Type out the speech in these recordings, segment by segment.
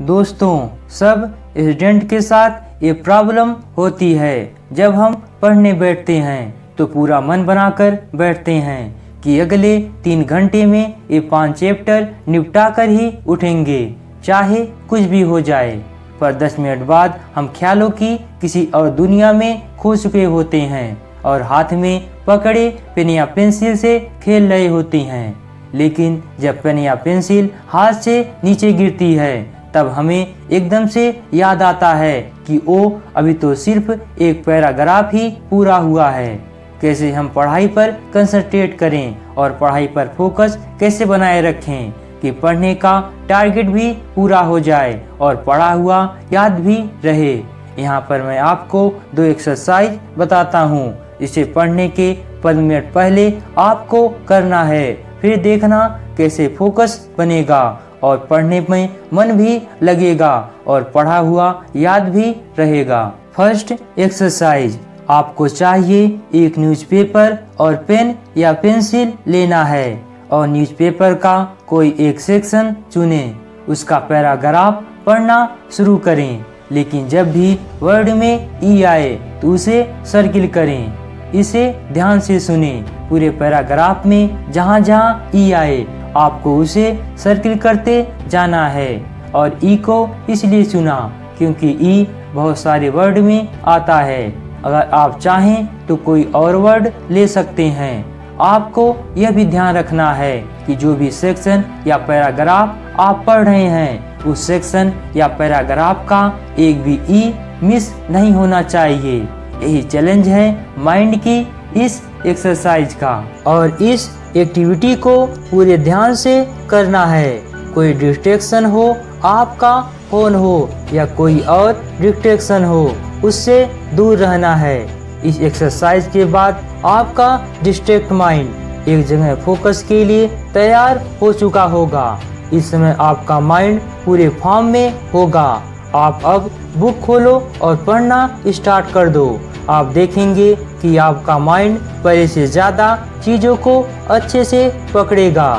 दोस्तों, सब स्टूडेंट के साथ ये प्रॉब्लम होती है। जब हम पढ़ने बैठते हैं तो पूरा मन बनाकर बैठते हैं कि अगले 3 घंटे में ये 5 चैप्टर निपटा कर ही उठेंगे, चाहे कुछ भी हो जाए। पर 10 मिनट बाद हम ख्यालों की किसी और दुनिया में खो चुके होते हैं और हाथ में पकड़े पेन या पेंसिल से खेल रहे होते हैं। लेकिन जब पेन या पेंसिल हाथ से नीचे गिरती है तब हमें एकदम से याद आता है कि ओ अभी तो सिर्फ एक पैराग्राफ ही पूरा हुआ है। कैसे हम पढ़ाई पर कंसंट्रेट करें और पढ़ाई पर फोकस कैसे बनाए रखें कि पढ़ने का टारगेट भी पूरा हो जाए और पढ़ा हुआ याद भी रहे। यहाँ पर मैं आपको 2 एक्सरसाइज बताता हूँ, जिसे पढ़ने के 5 मिनट पहले आपको करना है। फिर देखना कैसे फोकस बनेगा और पढ़ने में मन भी लगेगा और पढ़ा हुआ याद भी रहेगा। फर्स्ट एक्सरसाइज, आपको चाहिए एक न्यूज़पेपर और पेन या पेंसिल लेना है और न्यूज़पेपर का कोई एक सेक्शन चुनें। उसका पैराग्राफ पढ़ना शुरू करें, लेकिन जब भी वर्ड में ई आए तो उसे सर्किल करें। इसे ध्यान से सुने। पूरे पैराग्राफ में जहाँ जहाँ ई आए आपको उसे सर्किल करते जाना है। और ई को इसलिए चुना क्योंकि ई बहुत सारे वर्ड में आता है। अगर आप चाहें तो कोई और वर्ड ले सकते हैं। आपको यह भी ध्यान रखना है कि जो भी सेक्शन या पैराग्राफ आप पढ़ रहे हैं उस सेक्शन या पैराग्राफ का एक भी ई मिस नहीं होना चाहिए। यही चैलेंज है माइंड की इस एक्सरसाइज का। और इस एक्टिविटी को पूरे ध्यान से करना है। कोई डिस्ट्रैक्शन हो, आपका फोन हो या कोई और डिस्ट्रैक्शन हो, उससे दूर रहना है। इस एक्सरसाइज के बाद आपका डिस्ट्रैक्ट माइंड एक जगह फोकस के लिए तैयार हो चुका होगा। इस समय आपका माइंड पूरे फॉर्म में होगा। आप अब बुक खोलो और पढ़ना स्टार्ट कर दो। आप देखेंगे कि आपका माइंड पहले से ज़्यादा चीज़ों को अच्छे से पकड़ेगा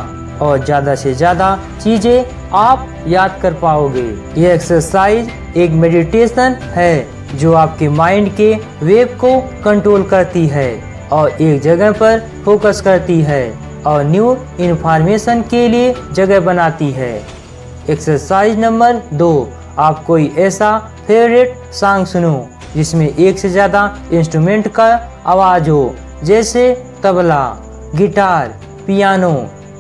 और ज़्यादा से ज़्यादा चीज़ें आप याद कर पाओगे। यह एक्सरसाइज एक मेडिटेशन है जो आपके माइंड के वेव को कंट्रोल करती है और एक जगह पर फोकस करती है और न्यू इन्फॉर्मेशन के लिए जगह बनाती है। एक्सरसाइज नंबर 2, आप कोई ऐसा फेवरेट सॉन्ग सुनो जिसमें एक से ज़्यादा इंस्ट्रूमेंट का आवाज़ हो, जैसे तबला, गिटार, पियानो,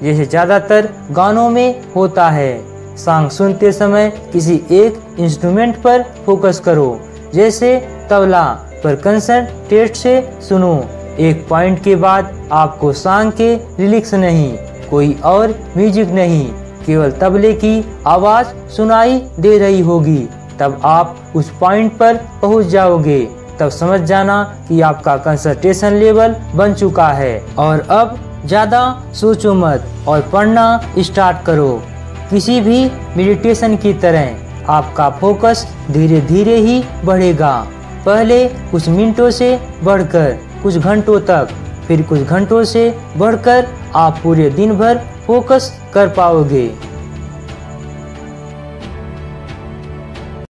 जैसे ज़्यादातर गानों में होता है। सॉन्ग सुनते समय किसी एक इंस्ट्रूमेंट पर फोकस करो, जैसे तबला पर कंसंट्रेट से सुनो। एक पॉइंट के बाद आपको सॉन्ग के लिरिक्स नहीं, कोई और म्यूजिक नहीं, केवल तबले की आवाज़ सुनाई दे रही होगी। तब आप उस पॉइंट पर पहुंच जाओगे। तब समझ जाना कि आपका कंसंट्रेशन लेवल बन चुका है और अब ज़्यादा सोचो मत और पढ़ना स्टार्ट करो। किसी भी मेडिटेशन की तरह आपका फोकस धीरे धीरे ही बढ़ेगा। पहले कुछ मिनटों से बढ़कर कुछ घंटों तक, फिर कुछ घंटों से बढ़कर आप पूरे दिन भर फोकस कर पाओगे।